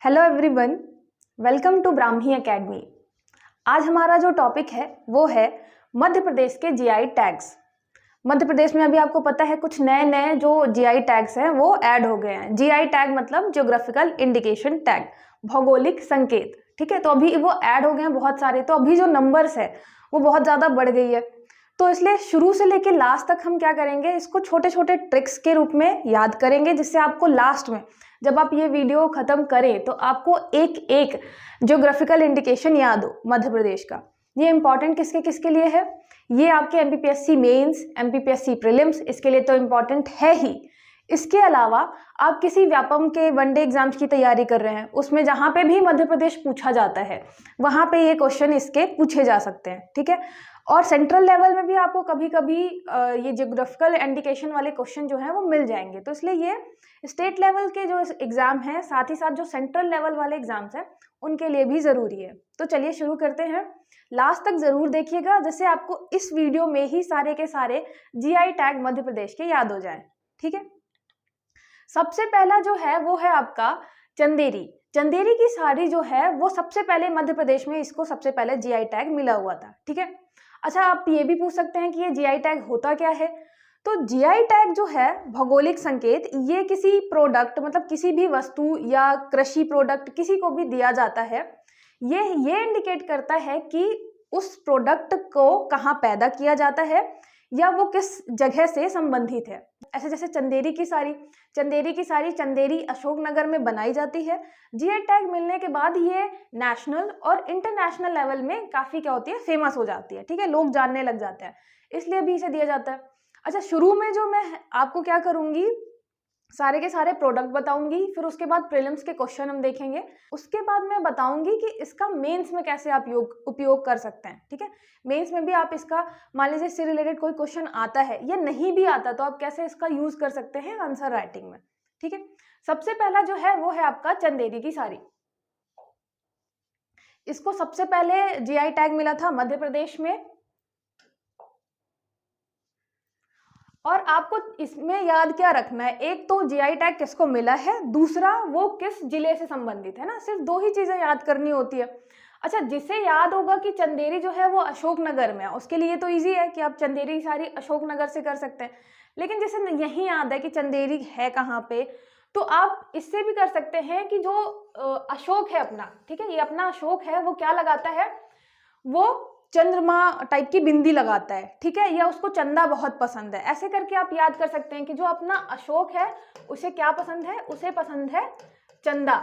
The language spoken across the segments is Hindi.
Hello everyone, welcome to Brahmi academy. आज हमारा जो टॉपिक है वो है मध्य प्रदेश के जीआई टैग्स। मध्य प्रदेश में अभी आपको पता है कुछ नए नए जो जीआई टैग्स हैं वो ऐड हो गए हैं। जीआई टैग मतलब ज्योग्राफिकल इंडिकेशन टैग, भौगोलिक संकेत। ठीक है, तो अभी वो ऐड हो गए हैं बहुत सारे। तो अभी जो नंबर्स है वो बहुत ज़्यादा बढ़ गई है, तो इसलिए शुरू से लेकर लास्ट तक हम क्या करेंगे, इसको छोटे छोटे ट्रिक्स के रूप में याद करेंगे, जिससे आपको लास्ट में जब आप ये वीडियो खत्म करें तो आपको एक एक ज्योग्राफिकल इंडिकेशन याद हो मध्य प्रदेश का। ये इंपॉर्टेंट किसके किसके लिए है? ये आपके एमपीपीएससी मेंस, एमपीपीएससी प्रीलिम्स, इसके लिए तो इम्पॉर्टेंट है ही। इसके अलावा आप किसी व्यापम के वनडे एग्जाम्स की तैयारी कर रहे हैं, उसमें जहाँ पे भी मध्य प्रदेश पूछा जाता है वहाँ पे ये क्वेश्चन इसके पूछे जा सकते हैं। ठीक है, और सेंट्रल लेवल में भी आपको कभी कभी ये जियोग्राफिकल इंडिकेशन वाले क्वेश्चन जो हैं वो मिल जाएंगे। तो इसलिए ये स्टेट लेवल के जो एग्जाम हैं, साथ ही साथ जो सेंट्रल लेवल वाले एग्जाम्स हैं उनके लिए भी ज़रूरी है। तो चलिए शुरू करते हैं। लास्ट तक ज़रूर देखिएगा, जिससे आपको इस वीडियो में ही सारे के सारे जीआई टैग मध्य प्रदेश के याद हो जाएं। ठीक है, सबसे पहला जो है वो है आपका चंदेरी। चंदेरी की साड़ी जो है वो सबसे पहले मध्य प्रदेश में इसको सबसे पहले जीआई टैग मिला हुआ था। ठीक है, अच्छा आप ये भी पूछ सकते हैं कि ये जीआई टैग होता क्या है। तो जीआई टैग जो है भौगोलिक संकेत, ये किसी प्रोडक्ट मतलब किसी भी वस्तु या कृषि प्रोडक्ट किसी को भी दिया जाता है। ये इंडिकेट करता है कि उस प्रोडक्ट को कहाँ पैदा किया जाता है या वो किस जगह से संबंधित है। ऐसे जैसे चंदेरी की साड़ी चंदेरी अशोकनगर में बनाई जाती है। जीआई टैग मिलने के बाद ये नेशनल और इंटरनेशनल लेवल में काफ़ी क्या होती है, फेमस हो जाती है। ठीक है, लोग जानने लग जाते हैं, इसलिए भी इसे दिया जाता है। अच्छा, शुरू में जो मैं आपको क्या करूँगी, सारे के सारे प्रोडक्ट बताऊंगी, फिर उसके बाद प्रीलिम्स के क्वेश्चन हम देखेंगे, उसके बाद मैं बताऊंगी कि इसका मेंस में कैसे आप उपयोग कर सकते हैं। ठीक है, मेंस में भी आप इसका मान लीजिए इससे रिलेटेड कोई क्वेश्चन आता है या नहीं भी आता तो आप कैसे इसका यूज कर सकते हैं आंसर राइटिंग में। ठीक है, सबसे पहला जो है वो है आपका चंदेरी की साड़ी। इसको सबसे पहले जीआई टैग मिला था मध्य प्रदेश में, और आपको इसमें याद क्या रखना है, एक तो जीआई टैग किसको मिला है, दूसरा वो किस जिले से संबंधित है ना। सिर्फ दो ही चीजें याद करनी होती है। अच्छा, जिसे याद होगा कि चंदेरी जो है वो अशोकनगर में है, उसके लिए तो इजी है कि आप चंदेरी सारी अशोकनगर से कर सकते हैं। लेकिन जिसे यही याद है कि चंदेरी है कहाँ पे, तो आप इससे भी कर सकते हैं कि जो अशोक है अपना, ठीक है, ये अपना अशोक है, वो क्या लगाता है, वो चंद्रमा टाइप की बिंदी लगाता है। ठीक है, या उसको चंदा बहुत पसंद है। ऐसे करके आप याद कर सकते हैं कि जो अपना अशोक है उसे क्या पसंद है, उसे पसंद है चंदा।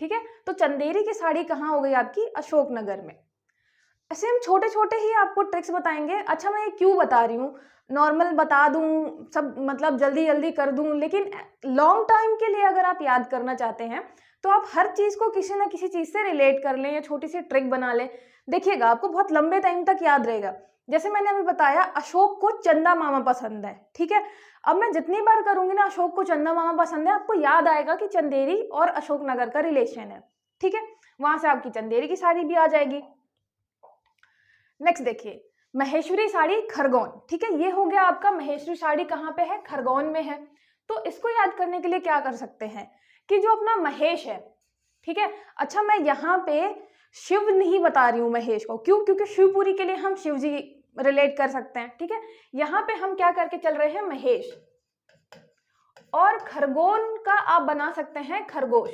ठीक है, तो चंदेरी की साड़ी कहाँ हो गई आपकी, अशोकनगर में। ऐसे हम छोटे छोटे ही आपको ट्रिक्स बताएंगे। अच्छा, मैं ये क्यों बता रही हूँ, नॉर्मल बता दूं सब मतलब जल्दी जल्दी कर दूं, लेकिन लॉन्ग टाइम के लिए अगर आप याद करना चाहते हैं तो आप हर चीज को किसी ना किसी चीज से रिलेट कर लें या छोटी सी ट्रिक बना लें। देखिएगा आपको बहुत लंबे टाइम तक याद रहेगा। जैसे मैंने अभी बताया, अशोक को चंदा मामा पसंद है। ठीक है, अब मैं जितनी बार करूंगी ना अशोक को चंदा मामा पसंद है, आपको याद आएगा कि चंदेरी और अशोकनगर का रिलेशन है। ठीक है, वहां से आपकी चंदेरी की साड़ी भी आ जाएगी। नेक्स्ट देखिए, महेश्वरी साड़ी खरगोन। ठीक है, ये हो गया आपका महेश्वरी साड़ी कहाँ पे है, खरगोन में है। तो इसको याद करने के लिए क्या कर सकते हैं कि जो अपना महेश है, ठीक है, अच्छा मैं यहाँ पे शिव नहीं बता रही हूँ महेश को, क्यों, क्योंकि शिवपुरी के लिए हम शिव जी रिलेट कर सकते हैं। ठीक है, यहाँ पे हम क्या करके चल रहे हैं, महेश, और खरगोन का आप बना सकते हैं खरगोश।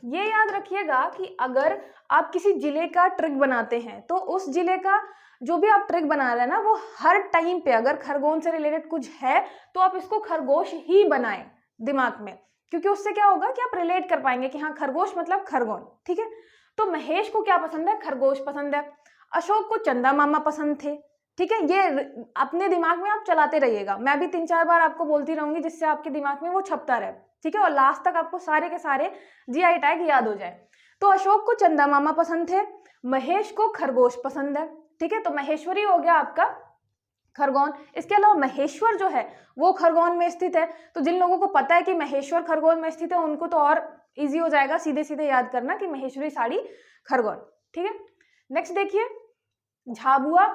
ये याद रखिएगा कि अगर आप किसी जिले का ट्रिक बनाते हैं तो उस जिले का जो भी आप ट्रिक बना रहे हैं ना, वो हर टाइम पे अगर खरगोन से रिलेटेड कुछ है तो आप इसको खरगोश ही बनाएं दिमाग में, क्योंकि उससे क्या होगा कि आप रिलेट कर पाएंगे कि हाँ खरगोश मतलब खरगोन। ठीक है, तो महेश को क्या पसंद है, खरगोश पसंद है। अशोक को चंदा मामा पसंद थे। ठीक है, ये अपने दिमाग में आप चलाते रहिएगा, मैं भी 3-4 बार आपको बोलती रहूंगी जिससे आपके दिमाग में वो छपता रहे। ठीक है, और लास्ट तक आपको सारे के सारे जीआई टैग याद हो जाए। तो अशोक को चंदा मामा पसंद थे, महेश को खरगोश पसंद है। ठीक है, तो महेश्वरी हो गया आपका खरगोन। इसके अलावा महेश्वर जो है वो खरगोन में स्थित है। तो जिन लोगों को पता है कि महेश्वर खरगोन में स्थित है उनको तो और इजी हो जाएगा सीधे सीधे याद करना कि महेश्वरी साड़ी खरगोन। ठीक है, नेक्स्ट देखिए, झाबुआ।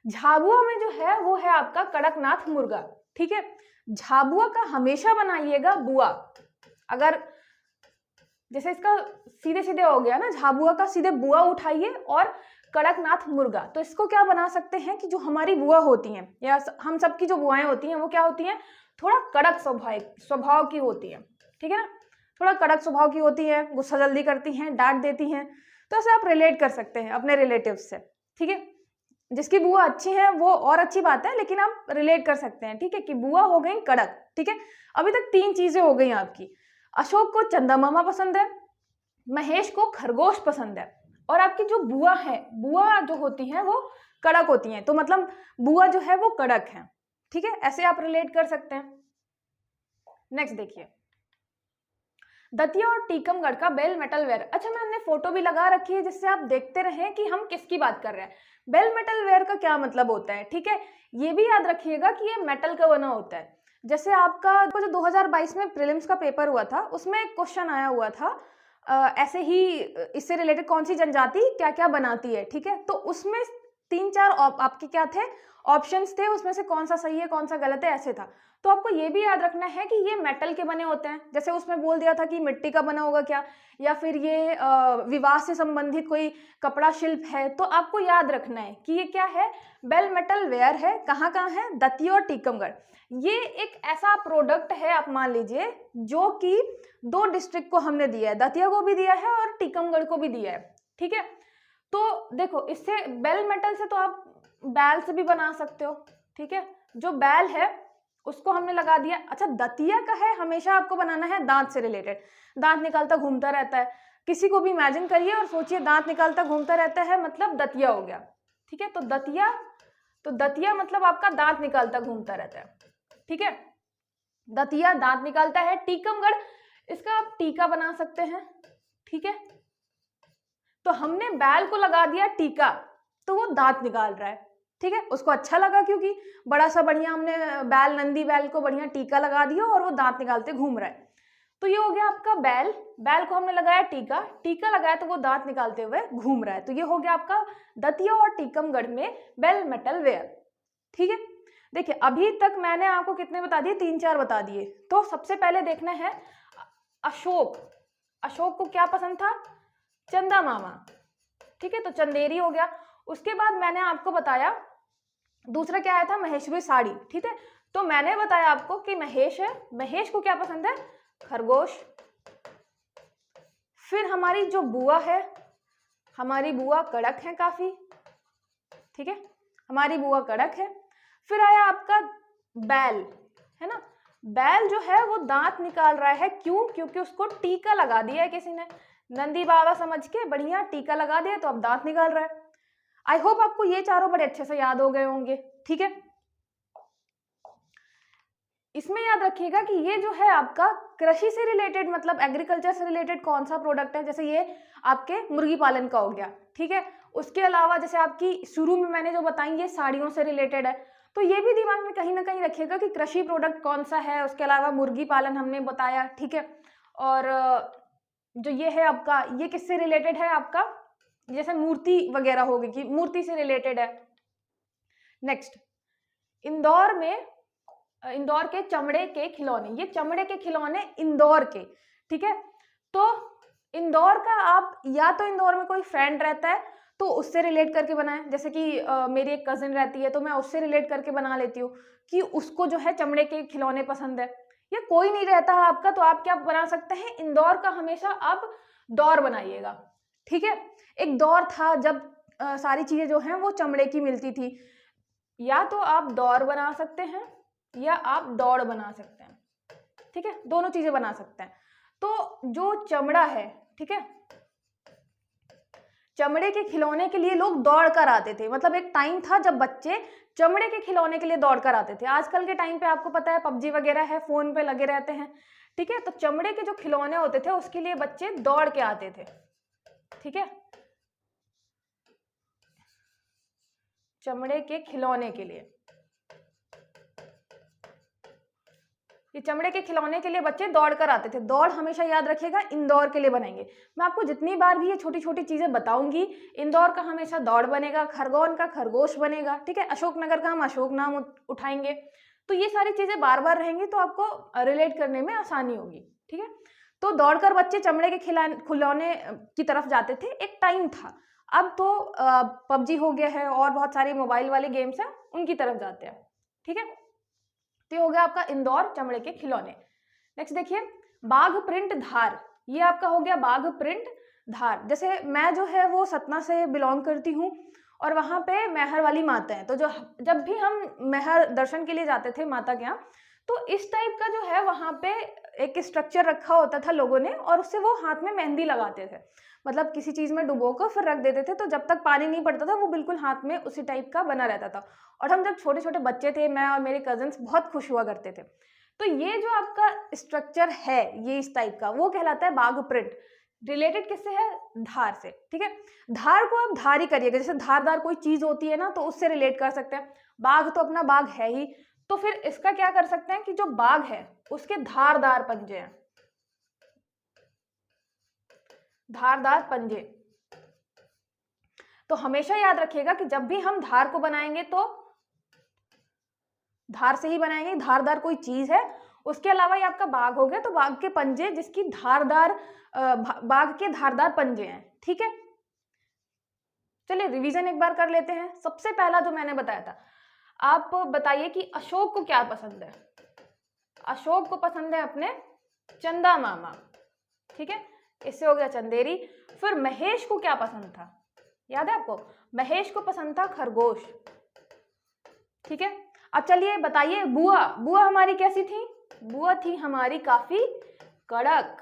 झाबुआ में जो है वो है आपका कड़कनाथ मुर्गा। ठीक है, झाबुआ का हमेशा बनाइएगा बुआ। अगर जैसे इसका सीधे सीधे हो गया ना, झाबुआ का सीधे बुआ उठाइए और कड़कनाथ मुर्गा, तो इसको क्या बना सकते हैं कि जो हमारी बुआ होती हैं या हम सबकी जो बुआएं होती हैं वो क्या होती हैं, थोड़ा कड़क स्वभाव की होती है, ठीक है ना, थोड़ा कड़क स्वभाव की होती है, गुस्सा जल्दी करती हैं, डांट देती हैं। तो ऐसे आप रिलेट कर सकते हैं अपने रिलेटिव्स से, ठीक है। जिसकी बुआ अच्छी है वो और अच्छी बात है, लेकिन आप रिलेट कर सकते हैं, ठीक है, कि बुआ हो गई कड़क, ठीक है। अभी तक 3 चीजें हो गई आपकी। अशोक को चंदा मामा पसंद है, महेश को खरगोश पसंद है, और आपकी जो बुआ है, बुआ जो होती हैं वो कड़क होती हैं, तो मतलब बुआ जो है वो कड़क है, ठीक है। ऐसे आप रिलेट कर सकते हैं। नेक्स्ट देखिए, दतिया और टीकमगढ़ का बेल मेटल वेयर। अच्छा, मैंने फोटो भी लगा रखी है जिससे आप देखते रहें कि हम किसकी बात कर रहे हैं। बेल मेटल वेयर का क्या मतलब होता है, ठीक है, ये भी याद रखिएगा कि ये मेटल का बना होता है। जैसे आपका जो 2022 में प्रीलिम्स का पेपर हुआ था उसमें एक क्वेश्चन आया हुआ था, ऐसे ही इससे रिलेटेड कौन सी जनजाति क्या क्या बनाती है, ठीक है। तो उसमें 3-4 आपके क्या थे, ऑप्शंस थे, उसमें से कौन सा सही है कौन सा गलत है, ऐसे था। तो आपको ये भी याद रखना है कि ये मेटल के बने होते हैं। जैसे उसमें बोल दिया था कि मिट्टी का बना होगा क्या, या फिर ये विवाह से संबंधित कोई कपड़ा शिल्प है, तो आपको याद रखना है कि ये क्या है, बेल मेटल वेयर है। कहाँ कहाँ है, दतिया और टीकमगढ़। ये एक ऐसा प्रोडक्ट है, आप मान लीजिए, जो कि 2 डिस्ट्रिक्ट को हमने दिया है, दतिया को भी दिया है और टीकमगढ़ को भी दिया है, ठीक है। तो देखो, इससे बेल मेटल से तो आप बैल से भी बना सकते हो, ठीक है। जो बैल है उसको हमने लगा दिया। अच्छा, दतिया का है, हमेशा आपको बनाना है दांत से रिलेटेड, दांत निकालता घूमता रहता है। किसी को भी इमेजिन करिए और सोचिए दांत निकालता घूमता रहता है, मतलब दतिया हो गया, ठीक है। तो दतिया मतलब आपका दांत निकालता घूमता रहता है, ठीक है। दतिया दांत निकालता है। टीकमगढ़, इसका आप टीका बना सकते हैं, ठीक है। तो हमने बैल को लगा दिया टीका, तो वो दांत निकाल रहा है, ठीक है। उसको अच्छा लगा क्योंकि बड़ा सा बढ़िया हमने बैल, नंदी बैल को बढ़िया टीका लगा दिया और वो दांत निकालते घूम रहा है। तो ये हो गया आपका बैल, बैल को हमने लगाया टीका, टीका लगाया तो वो दांत निकालते हुए घूम रहा है। तो ये हो गया आपका दतिया और टीकमगढ़ में बेल मेटल वेयर, ठीक है। देखिए, अभी तक मैंने आपको कितने बता दिए, 3-4 बता दिए। तो सबसे पहले देखना है अशोक। अशोक को क्या पसंद था, चंदा मामा, ठीक है, तो चंदेरी हो गया। उसके बाद मैंने आपको बताया दूसरा क्या आया था, महेश्वरी साड़ी, ठीक है। तो मैंने बताया आपको कि महेश है, महेश को क्या पसंद है, खरगोश। फिर हमारी जो बुआ है, हमारी बुआ कड़क है काफी, ठीक है, हमारी बुआ कड़क है। फिर आया आपका बैल, है ना, बैल जो है वो दांत निकाल रहा है, क्यों, क्योंकि उसको टीका लगा दिया है किसी ने, नंदी बाबा समझ के बढ़िया टीका लगा दिया तो अब दांत निकाल रहा है। आई होप आपको ये चारों बड़े अच्छे से याद हो गए होंगे, ठीक है। इसमें याद रखिएगा कि ये जो है आपका कृषि से रिलेटेड, मतलब एग्रीकल्चर से रिलेटेड कौन सा प्रोडक्ट है। जैसे ये आपके मुर्गी पालन का हो गया, ठीक है। उसके अलावा जैसे आपकी शुरू में मैंने जो बताई ये साड़ियों से रिलेटेड है, तो ये भी दिमाग में कहीं ना कहीं रखिएगा कि कृषि प्रोडक्ट कौन सा है। उसके अलावा मुर्गी पालन हमने बताया, ठीक है। और जो ये है आपका, ये किससे रिलेटेड है आपका, जैसे मूर्ति वगैरह होगी कि मूर्ति से रिलेटेड है। नेक्स्ट, इंदौर के चमड़े के खिलौने, ये चमड़े के खिलौने इंदौर के, ठीक है। तो इंदौर का आप या तो इंदौर में कोई फ्रेंड रहता है तो उससे रिलेट करके बनाएं। जैसे कि मेरी एक कजिन रहती है तो मैं उससे रिलेट करके बना लेती हूँ कि उसको जो है चमड़े के खिलौने पसंद है। या कोई नहीं रहता है आपका तो आप क्या बना सकते हैं, इंदौर का हमेशा आप दौर बनाइएगा, ठीक है। एक दौर था जब सारी चीजें जो हैं वो चमड़े की मिलती थी। या तो आप दौर बना सकते हैं या आप दौड़ बना सकते हैं, ठीक है, दोनों चीजें बना सकते हैं। तो जो चमड़ा है, ठीक है, चमड़े के खिलौने के लिए लोग दौड़ कर आते थे। मतलब एक टाइम था जब बच्चे चमड़े के खिलौने के लिए दौड़ कर आते थे। आजकल के टाइम पे आपको पता है पबजी वगैरह है, फोन पे लगे रहते हैं, ठीक है। तो चमड़े के जो खिलौने होते थे उसके लिए बच्चे दौड़ के आते थे, ठीक है, चमड़े के खिलौने के लिए। ये चमड़े के खिलौने के लिए बच्चे दौड़ कर आते थे। दौड़ हमेशा याद रखिएगा इंदौर के लिए बनाएंगे। मैं आपको जितनी बार भी ये छोटी छोटी चीजें बताऊंगी, इंदौर का हमेशा दौड़ बनेगा, खरगोन का खरगोश बनेगा, ठीक है, अशोकनगर का हम अशोक नाम उठाएंगे। तो ये सारी चीजें बार बार रहेंगी तो आपको रिलेट करने में आसानी होगी, ठीक है। तो दौड़कर बच्चे चमड़े के खिलौने की तरफ जाते थे, एक टाइम था। अब तो पबजी हो गया है और बहुत सारे मोबाइल वाले गेम्स हैं, उनकी तरफ जाते हैं। ठीक है, तो ये हो गया आपका इंदौर चमड़े के खिलौने। नेक्स्ट देखिए, बाघ प्रिंट धार, ये आपका हो गया बाघ प्रिंट धार। जैसे मैं जो है वो सतना से बिलोंग करती हूँ और वहाँ पे मैहर वाली माता है, तो जब भी हम मैहर दर्शन के लिए जाते थे माता के यहाँ, तो इस टाइप का जो है वहाँ पे एक स्ट्रक्चर रखा होता था लोगों ने, और उससे वो हाथ में मेहंदी लगाते थे। मतलब किसी चीज़ में डुबो कर फिर रख देते थे, तो जब तक पानी नहीं पड़ता था वो बिल्कुल हाथ में उसी टाइप का बना रहता था। और हम जब छोटे छोटे बच्चे थे, मैं और मेरे कजन्स बहुत खुश हुआ करते थे। तो ये जो आपका स्ट्रक्चर है ये इस टाइप का, वो कहलाता है बाघ प्रिंट। रिलेटेड किससे है? धार से। ठीक है, धार को आप धार ही करिएगा, जैसे धारदार कोई चीज होती है ना, तो उससे रिलेट कर सकते हैं। बाघ तो अपना बाघ है ही, तो फिर इसका क्या कर सकते हैं कि जो बाघ है उसके धारदार पंजे हैं, धारदार पंजे। तो हमेशा याद रखिएगा कि जब भी हम धार को बनाएंगे तो धार से ही बनाएंगे, धारदार कोई चीज है। उसके अलावा ये आपका बाघ हो गया, तो बाघ के पंजे जिसकी धारदार बाघ के धारदार पंजे हैं। ठीक है, चलिए रिवीजन एक बार कर लेते हैं। सबसे पहला जो मैंने बताया था, आप बताइए कि अशोक को क्या पसंद है? अशोक को पसंद है अपने चंदा मामा। ठीक है, इससे हो गया चंदेरी। फिर महेश को क्या पसंद था? याद है आपको? महेश को पसंद था खरगोश। ठीक है, अब चलिए बताइए बुआ, बुआ हमारी कैसी थी? बुआ थी हमारी काफी कड़क।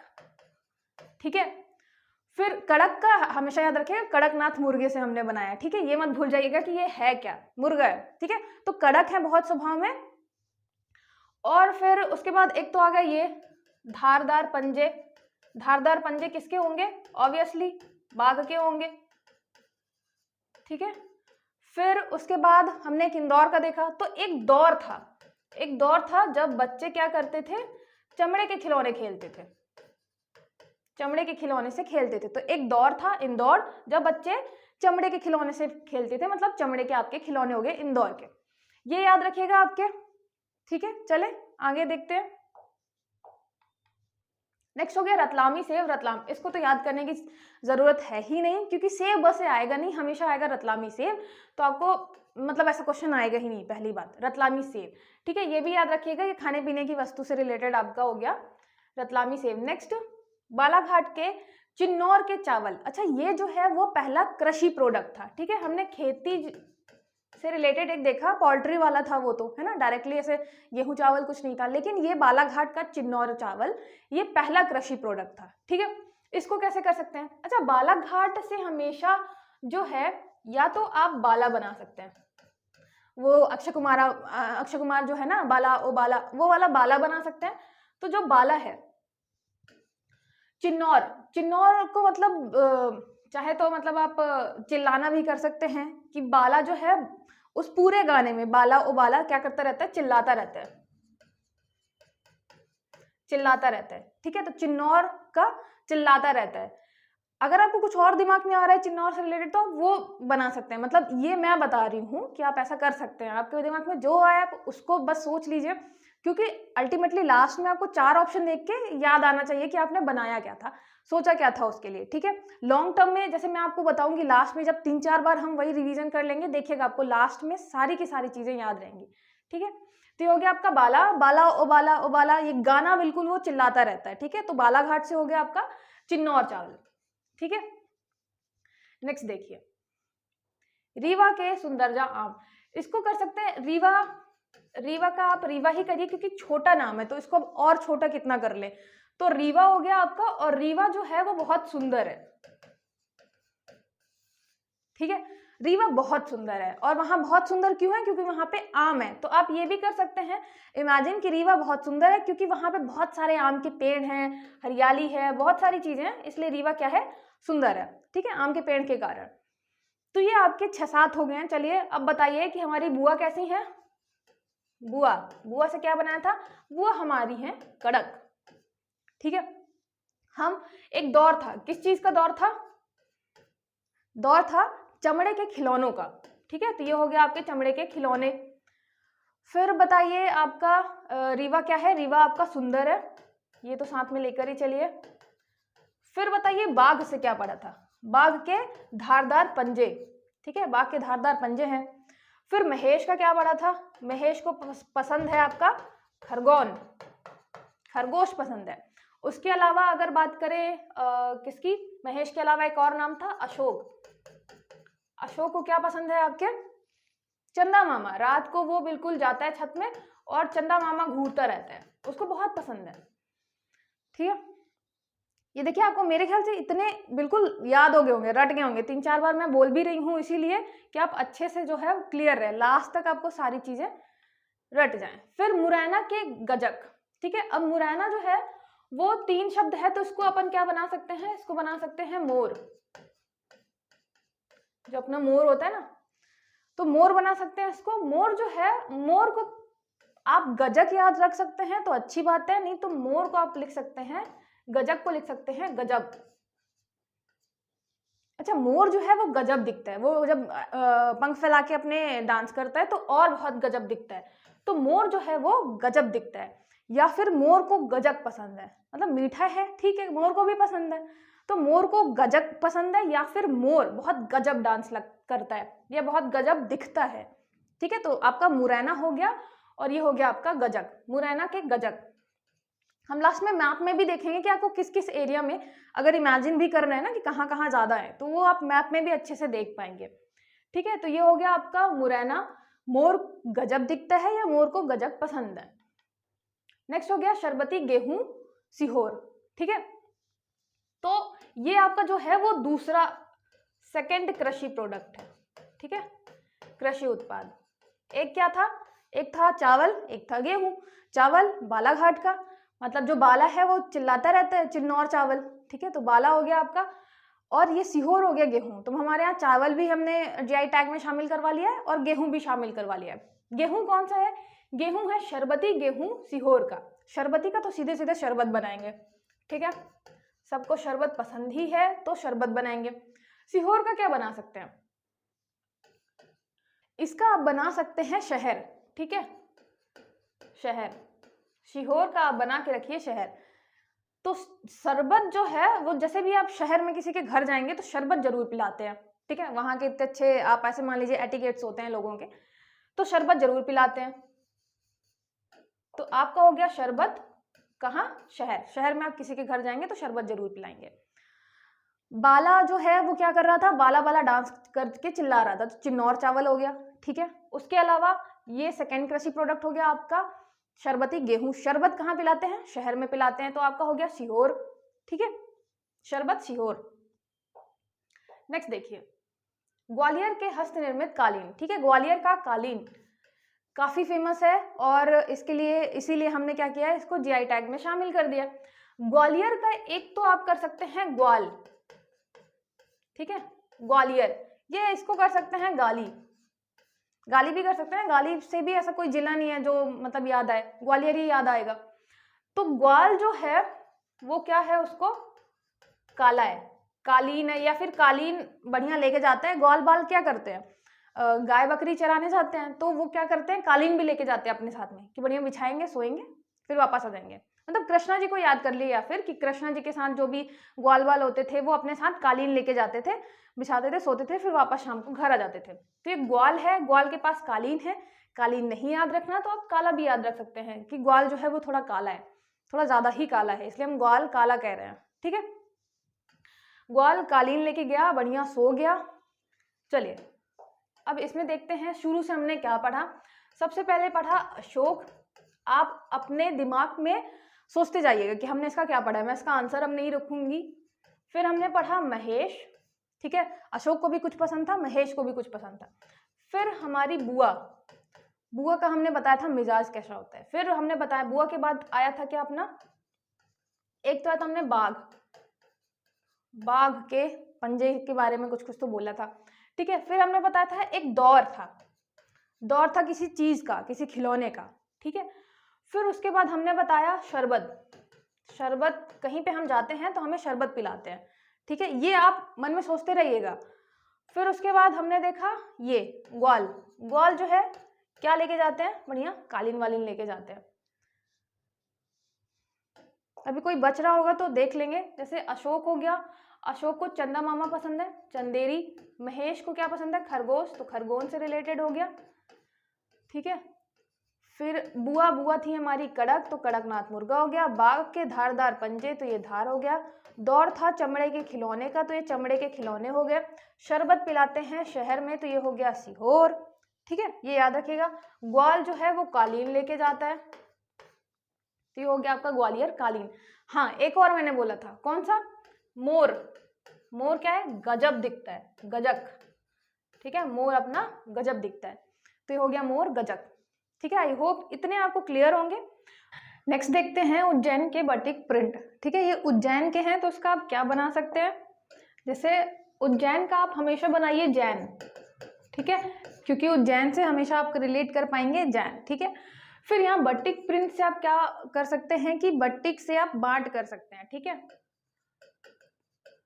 ठीक है, फिर कड़क का हमेशा याद रखिएगा, कड़कनाथ मुर्गे से हमने बनाया। ठीक है, ये मत भूल जाइएगा कि ये है क्या, मुर्गा है। ठीक है, तो कड़क है बहुत स्वभाव में। और फिर उसके बाद एक तो आ गया ये धारदार पंजे। धारदार पंजे किसके होंगे? ऑब्वियसली बाघ के होंगे। ठीक है, फिर उसके बाद हमने एक इंदौर का देखा। तो एक दौर था जब बच्चे क्या करते थे? चमड़े के खिलौने खेलते थे, चमड़े के खिलौने से खेलते थे। तो एक दौर था इंदौर जब बच्चे चमड़े के खिलौने से खेलते थे, मतलब चमड़े के आपके खिलौने हो गए इंदौर के। ये याद रखिएगा आपके। ठीक है, चले आगे देखते हैं। नेक्स्ट हो गया रतलामी सेव। रतलाम, इसको तो याद करने की जरूरत है ही नहीं, क्योंकि सेव बस से आएगा नहीं, हमेशा आएगा रतलामी सेव। तो आपको मतलब ऐसा क्वेश्चन आएगा ही नहीं, पहली बात रतलामी सेव। ठीक है, ये भी याद रखिएगा, ये खाने पीने की वस्तु से रिलेटेड आपका हो गया रतलामी सेव। नेक्स्ट, बालाघाट के चिन्नौर के चावल। अच्छा, ये जो है वो पहला कृषि प्रोडक्ट था। ठीक है, हमने खेती से रिलेटेड एक देखा, पोल्ट्री वाला था वो, तो है ना, डायरेक्टली ऐसे गेहूं चावल कुछ नहीं था। लेकिन ये बालाघाट का चिन्नौर चावल ये पहला कृषि प्रोडक्ट था। ठीक है, इसको कैसे कर सकते हैं? अच्छा, बालाघाट से हमेशा जो है या तो आप बाला बना सकते हैं, वो अक्षय कुमार जो है ना, बाला ओ बाला, वो वाला बाला बना सकते हैं। तो जो बाला है चिन्नौर को मतलब चाहे तो मतलब आप चिल्लाना भी कर सकते हैं कि बाला जो है उस पूरे गाने में बाला ओ बाला क्या करता रहता है? चिल्लाता रहता है, चिल्लाता रहता है। ठीक है, तो चिन्नौर का चिल्लाता रहता है। अगर आपको कुछ और दिमाग में आ रहा है चिन्नौर से रिलेटेड, तो वो बना सकते हैं। मतलब ये मैं बता रही हूँ कि आप ऐसा कर सकते हैं, आपके दिमाग में जो आया आप उसको बस सोच लीजिए, क्योंकि अल्टीमेटली लास्ट में आपको 4 ऑप्शन देख के याद आना चाहिए कि आपने बनाया क्या था, सोचा क्या था उसके लिए। ठीक है, लॉन्ग टर्म में जैसे मैं आपको बताऊंगी लास्ट में, जब 3-4 बार हम वही रिवीजन कर लेंगे, देखिएगा आपको लास्ट में सारी की सारी चीजें याद रहेंगी। ठीक है, तो ये हो गया आपका बाला, बाला ओ बाला ओ बाला, ये गाना बिल्कुल वो चिल्लाता रहता है। ठीक है, तो बालाघाट से हो गया आपका चिन्नौर चावल। ठीक है, नेक्स्ट देखिए, रीवा के सुंदरजा आम। इसको कर सकते हैं रीवा का आप रीवा ही करिए, क्योंकि छोटा नाम है, तो इसको और छोटा कितना कर ले, तो रीवा हो गया आपका। और रीवा जो है वो बहुत सुंदर है। ठीक है, रीवा बहुत सुंदर है। और वहां बहुत सुंदर क्यों है? क्योंकि वहां पे आम है। तो आप ये भी कर सकते हैं इमेजिन कि रीवा बहुत सुंदर है क्योंकि वहां पे बहुत सारे आम के पेड़ हैं, हरियाली है, बहुत सारी चीजें हैं, इसलिए रीवा क्या है? सुंदर है। ठीक है, आम के पेड़ के कारण। तो ये आपके 6-7 हो गए हैं। चलिए अब बताइए कि हमारी बुआ कैसी है? बुआ से क्या बनाया था? बुआ हमारी है कड़क। ठीक है, हम एक दौर था, किस चीज का दौर था? दौर था चमड़े के खिलौनों का। ठीक है, तो ये हो गया आपके चमड़े के खिलौने। फिर बताइए आपका रीवा क्या है? रीवा आपका सुंदर है। ये तो साथ में लेकर ही चलिए। फिर बताइए बाघ से क्या पढ़ा था, बाघ के धारदार पंजे, ठीक है, बाघ के धारदार पंजे हैं। फिर महेश का क्या पढ़ा था, महेश को पसंद है आपका खरगोन, खरगोश पसंद है। उसके अलावा अगर बात करें किसकी, महेश के अलावा एक और नाम था अशोक, अशोक को क्या पसंद है आपके, चंदा मामा। रात को वो बिल्कुल जाता है छत में और चंदा मामा घूरता रहता है, उसको बहुत पसंद है, ठीक है। ये देखिए आपको मेरे ख्याल से इतने बिल्कुल याद हो गए होंगे, रट गए होंगे, 3-4 बार मैं बोल भी रही हूँ इसीलिए कि आप अच्छे से जो है क्लियर रहे, लास्ट तक आपको सारी चीजें रट जाएं। फिर मुरैना के गजक, ठीक है। अब मुरैना जो है वो 3 शब्द है, तो इसको अपन क्या बना सकते हैं, इसको बना सकते हैं मोर, जो अपना मोर होता है ना, तो मोर बना सकते हैं इसको। मोर जो है, मोर को आप गजक याद रख सकते हैं तो अच्छी बात है, नहीं तो मोर को आप लिख सकते हैं, गजक को लिख सकते हैं गजब। अच्छा, मोर जो है वो गजब दिखता है, वो जब पंख फैला के अपने डांस करता है तो और बहुत गजब दिखता है, तो मोर जो है वो गजब दिखता है। या फिर मोर को गजक पसंद है, मतलब मीठा है, ठीक है, मोर को भी पसंद है, तो मोर को गजक पसंद है, या फिर मोर बहुत गजब डांस करता है या बहुत गजब दिखता है, ठीक है। तो आपका मुरैना हो गया और ये हो गया आपका गजक, मुरैना के गजक। हम लास्ट में मैप में भी देखेंगे कि आपको किस किस एरिया में अगर इमेजिन भी कर रहे हैं ना कि कहाँ कहाँ ज्यादा है, तो वो आप मैप में भी अच्छे से देख पाएंगे, ठीक है। तो ये हो गया आपका मुरैना, मोर गजब दिखता है या मोर को गजब पसंद है। नेक्स्ट हो गया शरबती गेहूं सीहोर, ठीक है। तो ये आपका जो है वो दूसरा सेकंड कृषि प्रोडक्ट है, ठीक है, कृषि उत्पाद। एक क्या था, एक था चावल, एक था गेहूं। चावल बालाघाट का, मतलब जो बाला है वो चिल्लाता रहता है चिन्नौर चावल, ठीक है, तो बाला हो गया आपका, और ये सीहोर हो गया गेहूं। तो हमारे यहाँ चावल भी हमने जीआई टैग में शामिल करवा लिया है और गेहूं भी शामिल करवा लिया है। गेहूं कौन सा है, गेहूं है शरबती गेहूं सीहोर का। शरबती का तो सीधे सीधे शरबत बनाएंगे, ठीक है, सबको शरबत पसंद ही है तो शरबत बनाएंगे। सीहोर का क्या बना सकते हैं, इसका आप बना सकते हैं शहर, ठीक है, शहर, सीहोर का आप बना के रखिए शहर। तो शरबत जो है वो जैसे भी आप शहर में किसी के घर जाएंगे तो शरबत जरूर पिलाते हैं, ठीक है, वहां के इतने अच्छे आप ऐसे मान लीजिए एटिकेट्स होते हैं लोगों के, तो शरबत जरूर पिलाते हैं। तो आपका हो गया शरबत कहाँ, शहर, शहर में आप किसी के घर जाएंगे तो शरबत जरूर पिलाएंगे। बाला जो है वो क्या कर रहा था, बाला बाला डांस करके चिल्ला रहा था, तो चिन्नौर चावल हो गया, ठीक है। उसके अलावा ये सेकेंड कृषि प्रोडक्ट हो गया आपका शरबती गेहूं। शरबत कहाँ पिलाते हैं, शहर में पिलाते हैं, तो आपका हो गया सीहोर, ठीक है, शरबत सीहोर। नेक्स्ट देखिए ग्वालियर के हस्त निर्मित कालीन, ठीक है, ग्वालियर का कालीन काफी फेमस है और इसके लिए इसीलिए हमने क्या किया है, इसको जीआई टैग में शामिल कर दिया। ग्वालियर का एक तो आप कर सकते हैं ग्वाल, ठीक है, ग्वालियर, ये इसको कर सकते हैं गाली, गाली भी कर सकते हैं, गाली से भी ऐसा कोई जिला नहीं है जो मतलब याद आए, ग्वालियर ही याद आएगा। तो ग्वाल जो है वो क्या है, उसको काला है, कालीन है, या फिर कालीन बढ़िया लेके जाते हैं। ग्वाल बाल क्या करते हैं, गाय बकरी चराने जाते हैं तो वो क्या करते हैं, कालीन भी लेके जाते हैं अपने साथ में कि बढ़िया बिछाएंगे, सोएंगे, फिर वापस आ जाएंगे। मतलब कृष्णा जी को याद कर लिए, या फिर कि कृष्णा जी के साथ जो भी ग्वाल बाल होते थे वो अपने साथ कालीन लेके जाते थे, बिछाते थे, सोते थे, फिर वापस शाम को घर आ जाते थे। तो ये ग्वाल है, ग्वाल के पास कालीन है। कालीन नहीं याद रखना तो आप काला भी याद रख सकते हैं कि ग्वाल जो है वो थोड़ा काला है, थोड़ा ज्यादा ही काला है, इसलिए हम ग्वाल काला कह रहे हैं, ठीक है। ग्वाल कालीन लेके गया, बढ़िया सो गया। चलिए अब इसमें देखते हैं शुरू से हमने क्या पढ़ा। सबसे पहले पढ़ा अशोक। आप अपने दिमाग में सोचते जाइएगा कि हमने इसका क्या पढ़ा है, मैं इसका आंसर अब नहीं रखूंगी। फिर हमने पढ़ा महेश, ठीक है, अशोक को भी कुछ पसंद था, महेश को भी कुछ पसंद था। फिर हमारी बुआ, बुआ का हमने बताया था मिजाज कैसा होता है। फिर हमने बताया बुआ के बाद आया था क्या अपना, एक तो आया था हमने बाघ, बाघ के पंजे के बारे में कुछ कुछ तो बोला था, ठीक है। फिर हमने बताया था एक दौर था, दौर था किसी चीज का, किसी खिलौने का, ठीक है। फिर उसके बाद हमने बताया शरबत, शरबत कहीं पे हम जाते हैं तो हमें शरबत पिलाते हैं, ठीक है, ये आप मन में सोचते रहिएगा। फिर उसके बाद हमने देखा ये ग्वाल, ग्वाल जो है क्या लेके जाते हैं, बढ़िया कालीन वालीन लेके जाते हैं। अभी कोई बच रहा होगा तो देख लेंगे। जैसे अशोक हो गया, अशोक को चंदा मामा पसंद है, चंदेरी। महेश को क्या पसंद है, खरगोश, तो खरगोन से रिलेटेड हो गया, ठीक है। फिर बुआ, बुआ थी हमारी कड़क, तो कड़कनाथ मुर्गा हो गया। बाघ के धारदार पंजे, तो ये धार हो गया। दौर था चमड़े के खिलौने का, तो ये चमड़े के खिलौने हो गए। शरबत पिलाते हैं शहर में, तो ये हो गया सीहोर, ठीक है, ये याद रखिएगा। ग्वाल जो है वो कालीन लेके जाता है, तो ये हो गया आपका ग्वालियर कालीन। हाँ, एक और मैंने बोला था, कौन सा, मोर। मोर क्या है, गजब दिखता है, गजक, ठीक है, मोर अपना गजब दिखता है, तो ये हो गया मोर गजक, ठीक है। आई होप इतने आपको क्लियर होंगे। नेक्स्ट देखते हैं उज्जैन के बटिक प्रिंट, ठीक है। ये उज्जैन के हैं तो उसका आप क्या बना सकते हैं, जैसे उज्जैन का आप हमेशा बनाइए जैन, ठीक है, क्योंकि उज्जैन से हमेशा आप रिलेट कर पाएंगे जैन, ठीक है। फिर यहाँ बटिक प्रिंट से आप क्या कर सकते हैं कि बटिक से आप बांट कर सकते हैं, ठीक है।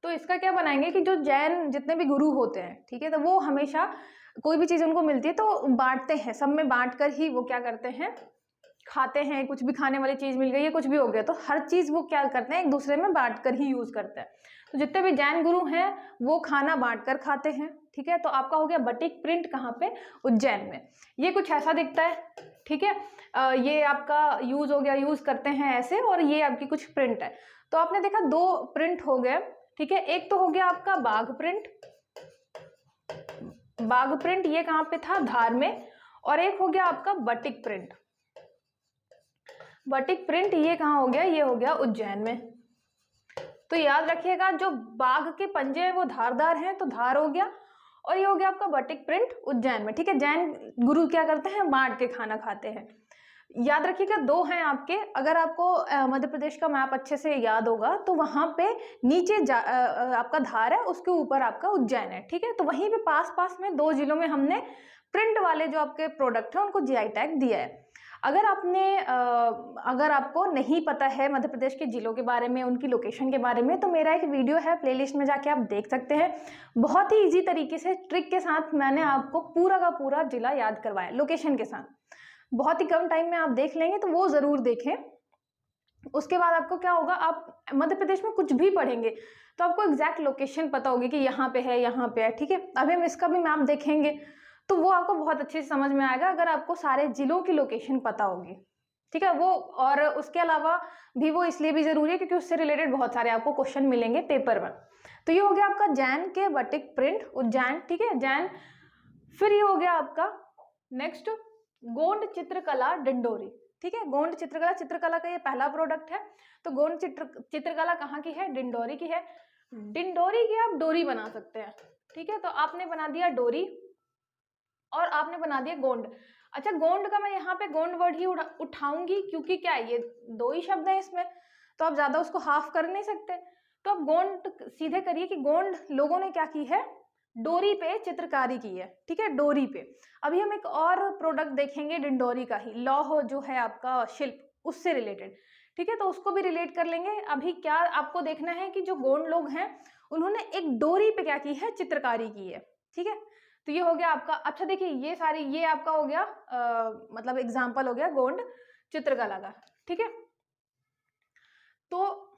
तो इसका क्या बनाएंगे कि जो जैन जितने भी गुरु होते हैं, ठीक है, तो वो हमेशा कोई भी चीज उनको मिलती है तो बांटते हैं, सब में बांट कर ही वो क्या करते हैं, खाते हैं। कुछ भी खाने वाली चीज मिल गई है, कुछ भी हो गया, तो हर चीज वो क्या करते हैं, एक दूसरे में बांट कर ही यूज करते हैं। तो जितने भी जैन गुरु हैं वो खाना बांट कर खाते हैं, ठीक है। तो आपका हो गया बटिक प्रिंट कहाँ पे, उज्जैन में। ये कुछ ऐसा दिखता है, ठीक है। ये आपका यूज हो गया, यूज करते हैं ऐसे, और ये आपकी कुछ प्रिंट है। तो आपने देखा दो प्रिंट हो गए, ठीक है। एक तो हो गया आपका बाघ प्रिंट, बाघ प्रिंट ये कहाँ पे था, धार में। और एक हो गया आपका बटिक प्रिंट, बटिक प्रिंट ये कहाँ हो गया, ये हो गया उज्जैन में। तो याद रखिएगा जो बाघ के पंजे हैं वो धारदार हैं, तो धार हो गया, और ये हो गया आपका बटिक प्रिंट उज्जैन में, ठीक है। जैन गुरु क्या करते हैं, बांट के खाना खाते हैं। याद रखिएगा दो हैं आपके। अगर आपको मध्य प्रदेश का मैप अच्छे से याद होगा तो वहां पे नीचे आपका धार है, उसके ऊपर आपका उज्जैन है, ठीक है। तो वहीं पे पास पास में दो जिलों में हमने प्रिंट वाले जो आपके प्रोडक्ट हैं उनको जीआई टैग दिया है। अगर आपको नहीं पता है मध्य प्रदेश के जिलों के बारे में, उनकी लोकेशन के बारे में, तो मेरा एक वीडियो है, प्लेलिस्ट में जाके आप देख सकते हैं। बहुत ही इजी तरीके से ट्रिक के साथ मैंने आपको पूरा का पूरा जिला याद करवाया लोकेशन के साथ। बहुत ही कम टाइम में आप देख लेंगे, तो वो जरूर देखें। उसके बाद आपको क्या होगा, आप मध्य प्रदेश में कुछ भी पढ़ेंगे तो आपको एग्जैक्ट लोकेशन पता होगी कि यहाँ पे है, यहाँ पे है, ठीक है। अभी हम इसका भी मैप देखेंगे तो वो आपको बहुत अच्छे से समझ में आएगा अगर आपको सारे जिलों की लोकेशन पता होगी, ठीक है। वो और उसके अलावा भी वो इसलिए भी जरूरी है क्योंकि उससे रिलेटेड बहुत सारे आपको क्वेश्चन मिलेंगे पेपर में। तो ये हो गया आपका जैन के बटिक प्रिंट उज्जैन, ठीक है, जैन। फिर ये हो गया आपका नेक्स्ट गोंड चित्रकला डिंडोरी, ठीक है। गोंड चित्रकला, चित्रकला का ये पहला प्रोडक्ट है। तो गोंड चित्रकला कहाँ की है, डिंडोरी की है। डिंडोरी की आप डोरी बना सकते हैं, ठीक है। तो आपने बना दिया डोरी और आपने बना दिया गोंड। अच्छा, गोंड का मैं यहाँ पे गोंड वर्ड ही उठाऊंगी क्योंकि क्या है, ये दो ही शब्द है इसमें, तो आप ज्यादा उसको हाफ कर नहीं सकते। तो आप गोंड सीधे करिए कि गोंड लोगों ने क्या की है, डोरी पे चित्रकारी की है, ठीक है, डोरी पे। अभी हम एक और प्रोडक्ट देखेंगे डिंडोरी का ही, लौह जो है आपका शिल्प, उससे रिलेटेड, ठीक है। तो उसको भी रिलेट कर लेंगे। अभी क्या आपको देखना है कि जो गोंड लोग हैं उन्होंने एक डोरी पे क्या की है, चित्रकारी की है, ठीक है। तो ये हो गया आपका। अच्छा देखिए, ये सारी ये आपका हो गया मतलब एग्जाम्पल हो गया गोंड चित्रकला का, ठीक है। तो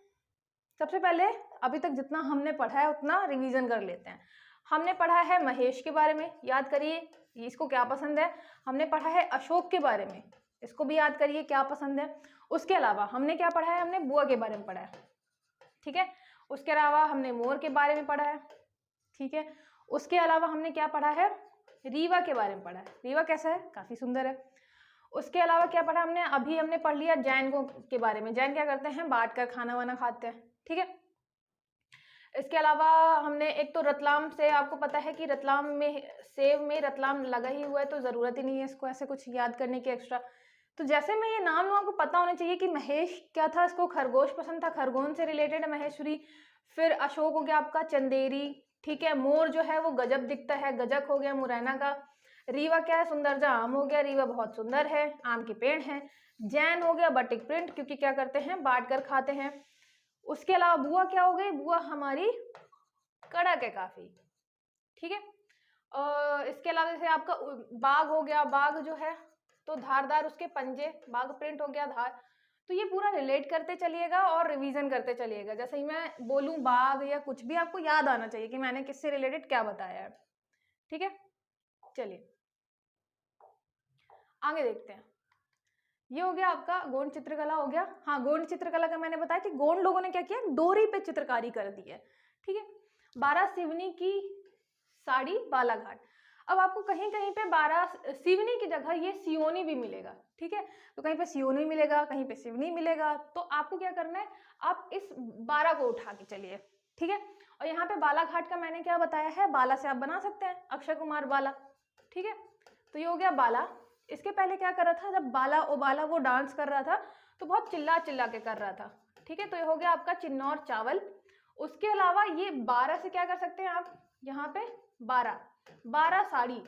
सबसे पहले अभी तक जितना हमने पढ़ा है उतना रिवीजन कर लेते हैं। हमने पढ़ा है महेश के बारे में, याद करिए इसको क्या पसंद है। हमने पढ़ा है अशोक के बारे में, इसको भी याद करिए क्या पसंद है। उसके अलावा हमने क्या पढ़ा है, हमने बुआ के बारे में पढ़ा है, ठीक है। उसके अलावा हमने मोर के बारे में पढ़ा है, ठीक है। उसके अलावा हमने क्या पढ़ा है, रीवा के बारे में पढ़ा है। रीवा कैसा है, काफी सुंदर है। उसके अलावा क्या पढ़ा हमने, अभी हमने पढ़ लिया जैन को के बारे में। जैन क्या करते हैं, बांट कर खाना वाना खाते हैं, ठीक है। इसके अलावा हमने एक तो रतलाम से, आपको पता है कि रतलाम में सेव में रतलाम लगा ही हुआ है, तो जरूरत ही नहीं है इसको ऐसे कुछ याद करने की एक्स्ट्रा। तो जैसे मैं ये नाम लूँ आपको पता होना चाहिए कि महेश क्या था, इसको खरगोश पसंद था, खरगोन से रिलेटेड है महेश्वरी। फिर अशोक हो गया आपका चंदेरी, ठीक है। मोर जो है वो गजब दिखता है, गजक हो गया मुरैना का। रीवा क्या है, सुंदरजा आम हो गया, रीवा बहुत सुंदर है, आम के पेड़ हैं। जैन हो गया बटिक प्रिंट, क्योंकि क्या करते हैं, बांट कर खाते हैं। उसके अलावा बुआ क्या हो गई, बुआ हमारी कड़क है काफी, ठीक है। इसके अलावा जैसे आपका बाघ हो गया, बाघ जो है तो धारदार उसके पंजे, बाघ प्रिंट हो गया धार। तो ये पूरा रिलेट करते चलिएगा और रिवीजन करते चलिएगा। जैसे ही मैं बोलूं बाघ या कुछ भी, आपको याद आना चाहिए कि मैंने किससे रिलेटेड क्या बताया है। ठीक है, चलिए आगे देखते हैं। ये हो गया आपका गोंड चित्रकला हो गया। हाँ, गोंड चित्रकला का मैंने बताया कि गोंड लोगों ने क्या किया, डोरी पे चित्रकारी कर दी है। ठीक है, 12 सिवनी की साड़ी बालाघाट। अब आपको कहीं कहीं पे 12 सिवनी की जगह ये सियोनी भी मिलेगा। ठीक है, तो कहीं पे सियोनी मिलेगा, कहीं पे सिवनी मिलेगा। तो आपको क्या करना है, आप इस 12 को उठा के चलिए। ठीक है, और यहाँ पे बालाघाट का मैंने क्या बताया है, बाला से आप बना सकते हैं, अक्षय कुमार बाला। ठीक है, तो ये हो गया बाला। इसके पहले क्या कर रहा था, जब बाला ओ बाला वो डांस कर रहा था तो बहुत चिल्ला चिल्ला के कर रहा था। ठीक है, तो ये हो गया आपका चिन्नौर चावल। उसके अलावा ये 12 से क्या कर सकते हैं आप, यहाँ पे 12 साड़ी,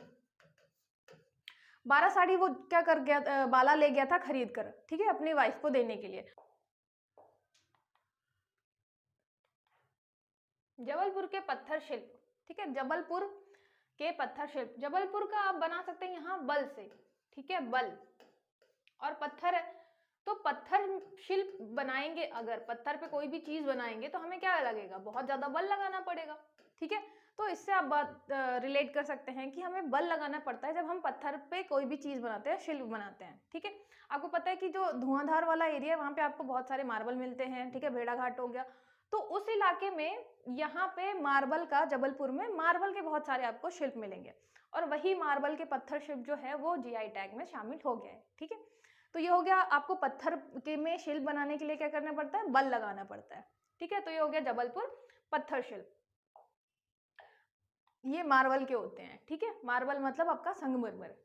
12 साड़ी वो क्या कर गया, बाला ले गया था खरीद कर। ठीक है, अपनी वाइफ को देने के लिए। जबलपुर के पत्थर शिल्प। ठीक है, जबलपुर के पत्थर शिल्प, जबलपुर का आप बना सकते हैं यहाँ बल से। ठीक है, बल और पत्थर है, तो पत्थर शिल्प बनाएंगे, अगर पत्थर पे कोई भी चीज बनाएंगे तो हमें क्या लगेगा, बहुत ज्यादा बल लगाना पड़ेगा। ठीक है, तो इससे आप बात रिलेट कर सकते हैं कि हमें बल लगाना पड़ता है जब हम पत्थर पे कोई भी चीज बनाते हैं, शिल्प बनाते हैं। ठीक है, आपको पता है कि जो धुआंधार वाला एरिया है वहां पे आपको बहुत सारे मार्बल मिलते हैं। ठीक है, भेड़ाघाट हो गया, तो उस इलाके में यहाँ पे मार्बल का, जबलपुर में मार्बल के बहुत सारे आपको शिल्प मिलेंगे, और वही मार्बल के पत्थर शिल्प जो है वो जीआई टैग में शामिल हो गया है। ठीक है, तो ये हो गया, आपको पत्थर के में शिल्प बनाने के लिए क्या करना पड़ता है, बल लगाना पड़ता है। ठीक है, तो ये हो गया जबलपुर पत्थर शिल्प, ये मार्बल के होते हैं। ठीक है, मार्बल मतलब आपका संगमरमर।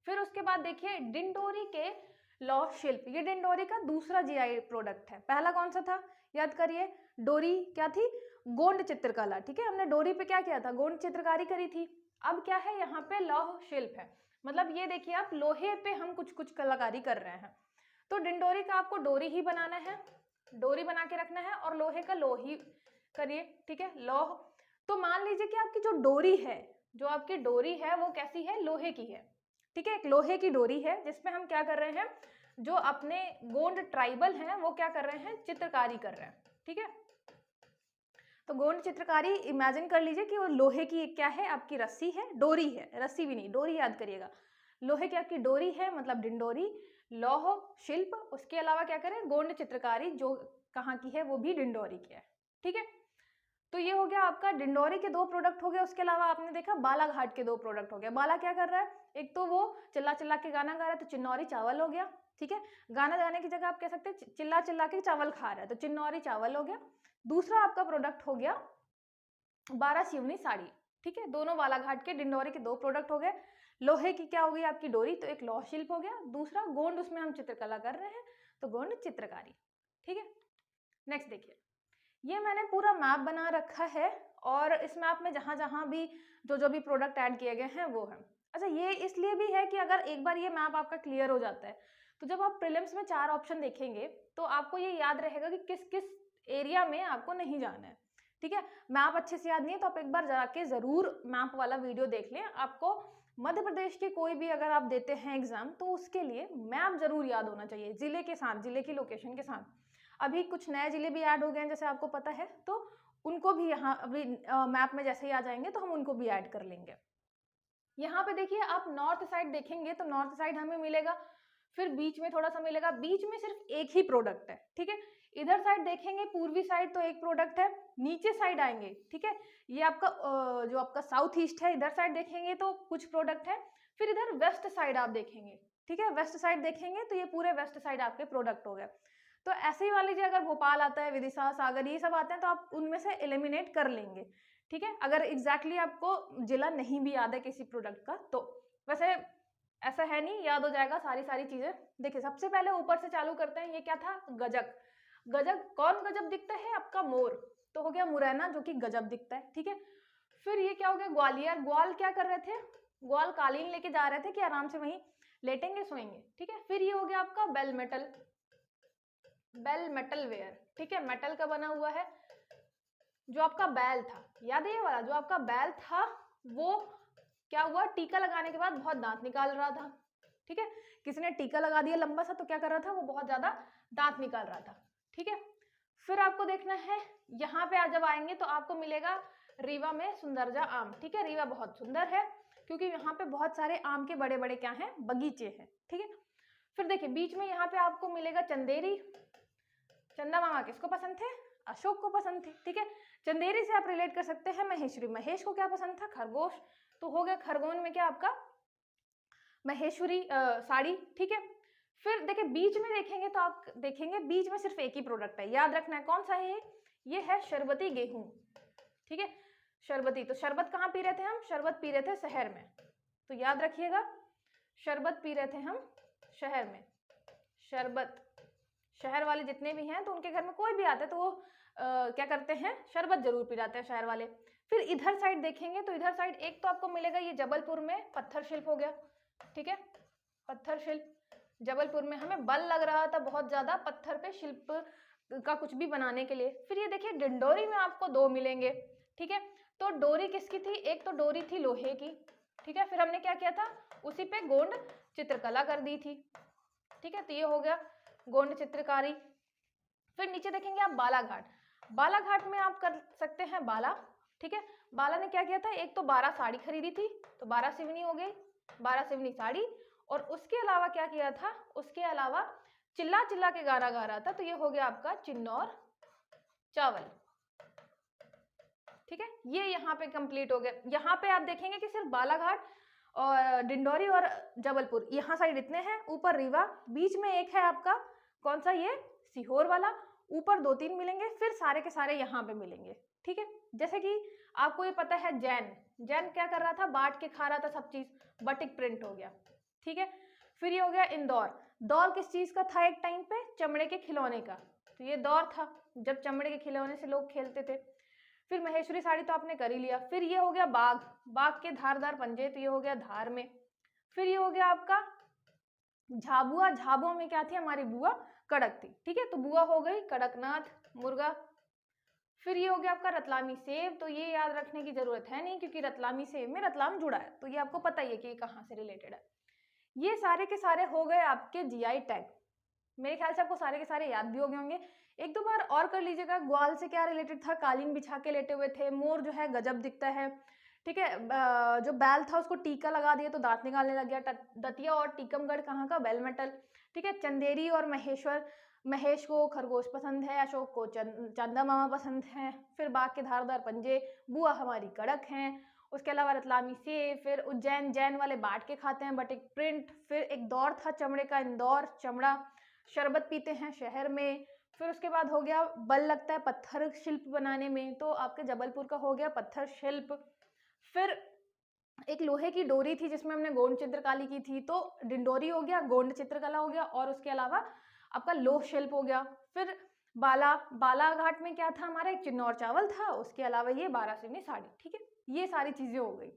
फिर उसके बाद देखिए डिंडोरी के लौह शिल्प, ये डिंडोरी का दूसरा जीआई प्रोडक्ट है। पहला कौन सा था, याद करिए, डोरी क्या थी, गोंड चित्रकला। ठीक है, हमने डोरी पे क्या किया था, गोंड चित्रकारी करी थी। अब क्या है, यहाँ पे लौह शिल्प है, मतलब ये देखिए आप, लोहे पे हम कुछ कुछ कलाकारी कर रहे हैं। तो डिंडोरी का आपको डोरी ही बनाना है, डोरी बना के रखना है, और लोहे का लोही करिए। ठीक है, लौह। तो मान लीजिए कि आपकी जो डोरी है, जो आपकी डोरी है वो कैसी है, लोहे की है। ठीक है, एक लोहे की डोरी है जिसमें हम क्या कर रहे हैं, जो अपने गोंड ट्राइबल हैं वो क्या कर रहे हैं, चित्रकारी कर रहे हैं। ठीक है, तो गोंड चित्रकारी इमेजिन कर लीजिए कि वो लोहे की क्या है, आपकी रस्सी है, डोरी है, रस्सी भी नहीं, डोरी याद करिएगा। लोहे की आपकी डोरी है, मतलब डिंडोरी, लौह शिल्प, उसके अलावा क्या करें, गोंड चित्रकारी, जो कहाँ की है, वो भी डिंडोरी की है। ठीक है, तो ये हो गया आपका डिंडोरी के 2 प्रोडक्ट हो गए। उसके अलावा आपने देखा बालाघाट के 2 प्रोडक्ट हो गए। बाला क्या कर रहा है, एक तो वो चिल्ला चिल्ला के गाना गा रहा है, तो चिन्नौरी चावल हो गया। ठीक है, गाना गाने की जगह आप कह सकते हैं चिल्ला चिल्ला के चावल खा रहा है, तो चिन्नौरी चावल हो गया। दूसरा आपका प्रोडक्ट हो गया 12 सिवनी साड़ी। ठीक है, दोनों बालाघाट के, डिंडोरी के 2 प्रोडक्ट हो गए। लोहे की क्या हो गई आपकी डोरी, तो एक लौह शिल्प हो गया। दूसरा गोंड, उसमें हम चित्रकला कर रहे हैं, तो गोंड चित्रकारी। ठीक है, नेक्स्ट देखिए, ये मैंने पूरा मैप बना रखा है, और इस मैप में जहां जहां भी जो भी प्रोडक्ट ऐड किए गए हैं वो है। अच्छा, ये इसलिए भी है कि अगर एक बार ये मैप आपका क्लियर हो जाता है, तो जब आप प्रीलिम्स में 4 ऑप्शन देखेंगे तो आपको ये याद रहेगा कि किस किस एरिया में आपको नहीं जाना है। ठीक है, मैप अच्छे से याद नहीं है तो आप एक बार जाके जरूर मैप वाला वीडियो देख लें। आपको मध्य प्रदेश के कोई भी अगर आप देते हैं एग्जाम, तो उसके लिए मैप जरूर याद होना चाहिए, जिले के साथ, जिले की लोकेशन के साथ। अभी कुछ नए जिले भी ऐड हो गए हैं, जैसे आपको पता है, तो उनको भी यहाँ अभी मैप में जैसे ही आ जाएंगे तो हम उनको भी ऐड कर लेंगे। यहाँ पे देखिए, आप नॉर्थ साइड देखेंगे तो नॉर्थ साइड हमें मिलेगा, फिर बीच में थोड़ा सा मिलेगा, बीच में सिर्फ एक ही प्रोडक्ट है। ठीक है, इधर साइड देखेंगे पूर्वी साइड तो एक प्रोडक्ट है, नीचे साइड आएंगे, ठीक है, ये आपका जो आपका साउथ ईस्ट है, इधर साइड देखेंगे तो कुछ प्रोडक्ट है, फिर इधर वेस्ट साइड आप देखेंगे। ठीक है, वेस्ट साइड देखेंगे तो ये पूरे वेस्ट साइड आपके प्रोडक्ट हो गए। तो ऐसे ही मान लीजिए अगर भोपाल आता है, विदिशा, सागर, ये सब आते हैं, तो आप उनमें से एलिमिनेट कर लेंगे। ठीक है, अगर एग्जैक्टली आपको जिला नहीं भी याद है किसी प्रोडक्ट का, तो वैसे ऐसा है नहीं, याद हो जाएगा सारी सारी चीजें। देखिए, सबसे पहले ऊपर से चालू करते हैं, ये क्या था, गजक। गजक, कौन गजब दिखता है, आपका मोर, तो हो गया मुरैना, जो कि गजब दिखता है। ठीक है, फिर ये क्या हो गया, ग्वालियर। ग्वाल क्या कर रहे थे, ग्वाल कालीन लेके जा रहे थे कि आराम से वहीं लेटेंगे, सोएंगे। ठीक है, फिर ये हो गया आपका bell metal, bell metal ware. ठीक है, मेटल का बना हुआ है। जो आपका बैल था, याद है ये वाला, जो आपका बैल था वो क्या हुआ, टीका लगाने के बाद बहुत दांत निकाल रहा था। ठीक है। किसी ने टीका लगा दिया लंबा सा तो क्या कर रहा था, वो बहुत ज्यादा दांत निकाल रहा था। ठीक है, फिर आपको देखना है यहाँ पे जब आएंगे तो आपको मिलेगा रीवा में सुंदरजा आम। ठीक है, रीवा बहुत सुंदर है क्योंकि यहाँ पे बहुत सारे आम के बड़े बड़े क्या हैं, बगीचे हैं। ठीक है, फिर देखिए बीच में यहाँ पे आपको मिलेगा चंदेरी। चंदा मामा किसको पसंद थे, अशोक को पसंद थे। ठीक है, चंदेरी से आप रिलेट कर सकते हैं महेश्वरी, महेश को क्या पसंद था, खरगोश, तो हो गया खरगोन में क्या आपका महेश्वरी साड़ी। ठीक है, फिर देखिए बीच में देखेंगे तो आप देखेंगे बीच में सिर्फ एक ही प्रोडक्ट है, याद रखना है कौन सा है ये है शरबती गेहूं। ठीक है, शरबती, तो शरबत कहाँ पी रहे थे हम, शरबत पी रहे थे शहर में, तो याद रखिएगा शरबत पी रहे थे हम शहर में। शरबत, शहर वाले जितने भी हैं तो उनके घर में कोई भी आता है तो वो क्या करते हैं, शरबत जरूर पी जाते हैं शहर वाले। फिर इधर साइड देखेंगे तो इधर साइड एक तो आपको मिलेगा ये जबलपुर में पत्थर शिल्प हो गया। ठीक है, पत्थर शिल्प, जबलपुर में हमें बल लग रहा था बहुत ज्यादा पत्थर पे शिल्प का कुछ भी बनाने के लिए। फिर ये देखिए डिंडोरी में आपको दो मिलेंगे। ठीक है, तो डोरी किसकी थी, एक तो डोरी थी लोहे की। ठीक है, फिर हमने क्या किया था, उसी पे गोंड चित्रकला कर दी थी। ठीक है, तो ये हो गया गोंड चित्रकारी। फिर नीचे देखेंगे आप बालाघाट, बालाघाट में आप कर सकते हैं बाला। ठीक है, बाला ने क्या किया था, एक तो 12 साड़ी खरीदी थी तो 12 सिवनी हो गई, 12 सिवनी साड़ी, और उसके अलावा क्या किया था, उसके अलावा चिल्ला चिल्ला के गाना गा रहा था, तो ये हो गया आपका चिन्नौर चावल। ठीक है, ये यहाँ पे कंप्लीट हो गया। यहाँ पे आप देखेंगे कि सिर्फ बालाघाट और डिंडोरी और जबलपुर यहाँ साइड इतने हैं, ऊपर रीवा, बीच में एक है आपका कौन सा, ये सीहोर वाला, ऊपर 2-3 मिलेंगे, फिर सारे के सारे यहाँ पे मिलेंगे। ठीक है, जैसे कि आपको ये पता है जैन, जैन क्या कर रहा था, बांट के खा रहा था सब चीज, बटिक प्रिंट हो गया। ठीक है, फिर ये हो गया इंदौर, दौर किस चीज का था एक टाइम पे, चमड़े के खिलौने का, तो ये दौर था जब चमड़े के खिलौने से लोग खेलते थे। फिर महेश्वरी साड़ी तो आपने कर ही लिया। फिर ये हो गया बाघ, बाघ के धारदार पंजे, तो ये हो गया धार में। फिर ये हो गया आपका झाबुआ, झाबुआ में क्या थी, हमारी बुआ कड़क थी। ठीक है, तो बुआ हो गई, कड़कनाथ मुर्गा। फिर ये हो गया आपका रतलामी सेब, तो ये याद रखने की जरूरत है नहीं क्योंकि रतलामी सेब में रतलाम जुड़ा है, तो ये आपको पता ही है कि ये कहाँ से रिलेटेड है। ये सारे के सारे हो गए आपके जीआई टैग। मेरे ख्याल से आपको सारे के सारे याद भी हो गए होंगे, एक दो बार और कर लीजिएगा। ग्वाल से क्या रिलेटेड था, कालीन बिछा के लेटे हुए थे, मोर जो है गजब दिखता है। ठीक है, जो बैल था उसको टीका लगा दिया तो दांत निकालने लग गया। दतिया और टीकमगढ़ कहाँ का, बेल मेटल। ठीक है, चंदेरी और महेश्वर, महेश को खरगोश पसंद है, अशोक को चंदा मामा पसंद है। फिर बाघ के धारदार पंजे, बुआ हमारी कड़क हैं। उसके अलावा रतलामी सेब, फिर उज्जैन, जैन वाले बांट के खाते हैं, बट एक प्रिंट। फिर एक दौर था चमड़े का, इंदौर चमड़ा, शरबत पीते हैं शहर में। फिर उसके बाद हो गया बल लगता है पत्थर शिल्प बनाने में, तो आपके जबलपुर का हो गया पत्थर शिल्प। फिर एक लोहे की डोरी थी जिसमें हमने गोंड चित्रकारी की थी, तो डिंडोरी हो गया, गोंड चित्रकला हो गया, और उसके अलावा आपका लोह शिल्प हो गया। फिर बालाघाट में क्या था हमारा, एक चिन्नौर चावल था, उसके अलावा ये 12 सिवनी साड़ी। ठीक है, ये सारी चीजें हो गई,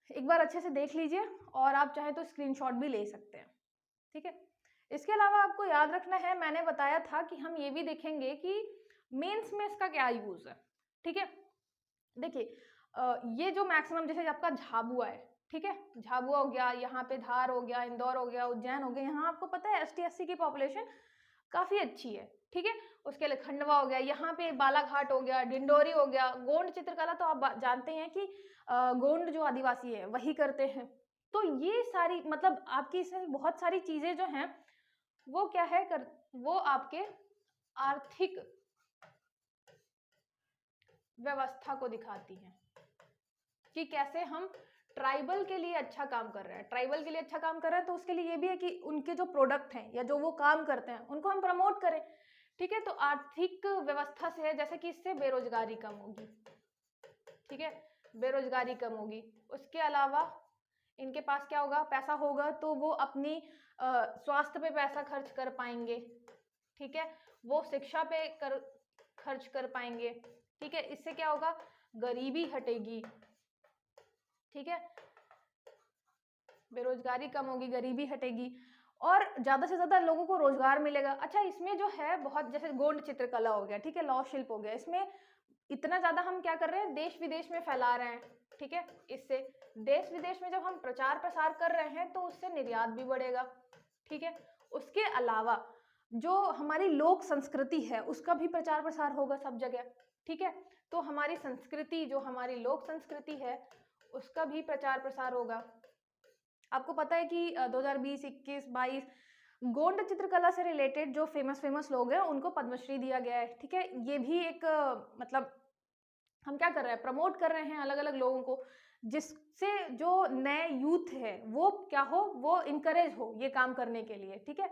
एक बार अच्छे से देख लीजिए और आप चाहे तो स्क्रीनशॉट भी ले सकते हैं। ठीक है, इसके अलावा आपको याद रखना है, मैंने बताया था कि हम ये भी देखेंगे कि मेंस में इसका क्या यूज है। ठीक है, देखिए ये जो मैक्सिमम जैसे आपका झाबुआ है, ठीक है, झाबुआ हो गया, यहाँ पे धार हो गया, इंदौर हो गया, उज्जैन हो गया, यहाँ आपको पता है ST/SC की पॉपुलेशन काफी अच्छी है। ठीक है, उसके लिए खंडवा हो गया, यहाँ पे बालाघाट हो गया, डिंडोरी हो गया। गोंड चित्रकला तो आप जानते हैं कि गोंड जो आदिवासी है वही करते हैं। तो ये सारी मतलब आपकी इसमें बहुत सारी चीजें जो हैं वो क्या है वो आपके आर्थिक व्यवस्था को दिखाती हैं कि कैसे हम ट्राइबल के लिए अच्छा काम कर रहे हैं। ट्राइबल के लिए अच्छा काम कर रहे हैं तो उसके लिए ये भी है कि उनके जो प्रोडक्ट हैं या जो वो काम करते हैं उनको हम प्रमोट करें। ठीक है, तो आर्थिक व्यवस्था से है, जैसे कि इससे बेरोजगारी कम होगी। ठीक है, बेरोजगारी कम होगी। उसके अलावा इनके पास क्या होगा, पैसा होगा तो वो अपनी स्वास्थ्य पे पैसा खर्च कर पाएंगे। ठीक है, वो शिक्षा पे खर्च कर पाएंगे। ठीक है, इससे क्या होगा, गरीबी हटेगी। ठीक है, बेरोजगारी कम होगी, गरीबी हटेगी और ज्यादा से ज्यादा लोगों को रोजगार मिलेगा। अच्छा, इसमें जो है बहुत, जैसे गोंड चित्रकला हो गया, ठीक है, लौह शिल्प हो गया, इसमें इतना ज़्यादा हम क्या कर रहे हैं, देश विदेश में फैला रहे हैं, ठीक है। इससे देश विदेश में जब हम प्रचार प्रसार कर रहे हैं तो उससे निर्यात भी बढ़ेगा, ठीक है। उसके अलावा जो हमारी लोक संस्कृति है उसका भी प्रचार प्रसार होगा सब जगह, ठीक है। तो हमारी संस्कृति, जो हमारी लोक संस्कृति है उसका भी प्रचार प्रसार होगा। आपको पता है कि 2020, 21, 22 गोंड चित्रकला से रिलेटेड जो फेमस लोग हैं उनको पद्मश्री दिया गया है, ठीक है। ये भी एक मतलब हम क्या कर रहे हैं, प्रमोट कर रहे हैं अलग अलग लोगों को, जिससे जो नए यूथ है वो क्या हो, वो इनकरेज हो ये काम करने के लिए, ठीक है।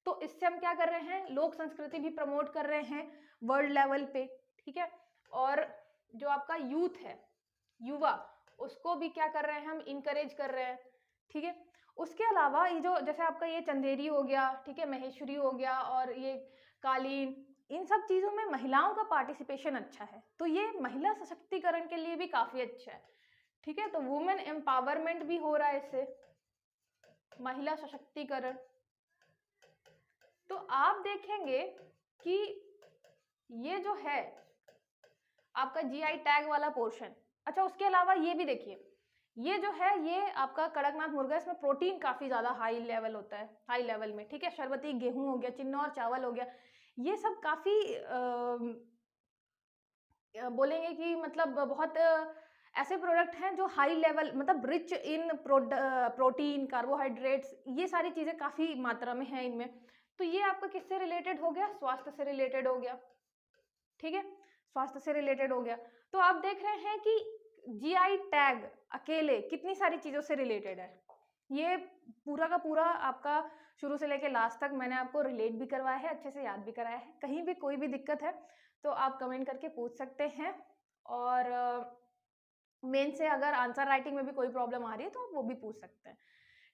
तो इससे हम क्या कर रहे हैं, लोक संस्कृति भी प्रमोट कर रहे हैं वर्ल्ड लेवल पे, ठीक है। और जो आपका यूथ है, युवा, उसको भी क्या कर रहे हैं, हम इनकरेज कर रहे हैं, ठीक है। उसके अलावा ये जो जैसे आपका ये चंदेरी हो गया, ठीक है, महेश्वरी हो गया, और ये कालीन, इन सब चीज़ों में महिलाओं का पार्टिसिपेशन अच्छा है, तो ये महिला सशक्तिकरण के लिए भी काफ़ी अच्छा है, ठीक है। तो वुमेन एम्पावरमेंट भी हो रहा है इससे, महिला सशक्तिकरण। तो आप देखेंगे कि ये जो है आपका जीआई टैग वाला पोर्शन। अच्छा, उसके अलावा ये भी देखिए, ये जो है ये आपका कड़कनाथ मुर्गा, इसमें प्रोटीन काफ़ी ज़्यादा हाई लेवल होता है, हाई लेवल में, ठीक है। शरबती गेहूं हो गया, चिन्नौर चावल हो गया, ये सब काफ़ी बोलेंगे कि मतलब बहुत ऐसे प्रोडक्ट हैं जो हाई लेवल, मतलब रिच इन प्रोटीन, कार्बोहाइड्रेट्स, ये सारी चीज़ें काफ़ी मात्रा में हैं इनमें। तो ये आपका किससे रिलेटेड हो गया, स्वास्थ्य से रिलेटेड हो गया, ठीक है, स्वास्थ्य से रिलेटेड हो गया। तो आप देख रहे हैं कि जीआई टैग अकेले कितनी सारी चीज़ों से रिलेटेड है। ये पूरा का पूरा आपका शुरू से लेके लास्ट तक मैंने आपको रिलेट भी करवाया है, अच्छे से याद भी कराया है। कहीं भी कोई भी दिक्कत है तो आप कमेंट करके पूछ सकते हैं, और मेन से अगर आंसर राइटिंग में भी कोई प्रॉब्लम आ रही है तो आप वो भी पूछ सकते हैं,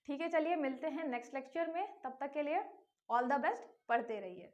ठीक है। चलिए मिलते हैं नेक्स्ट लेक्चर में, तब तक के लिए ऑल द बेस्ट, पढ़ते रहिए।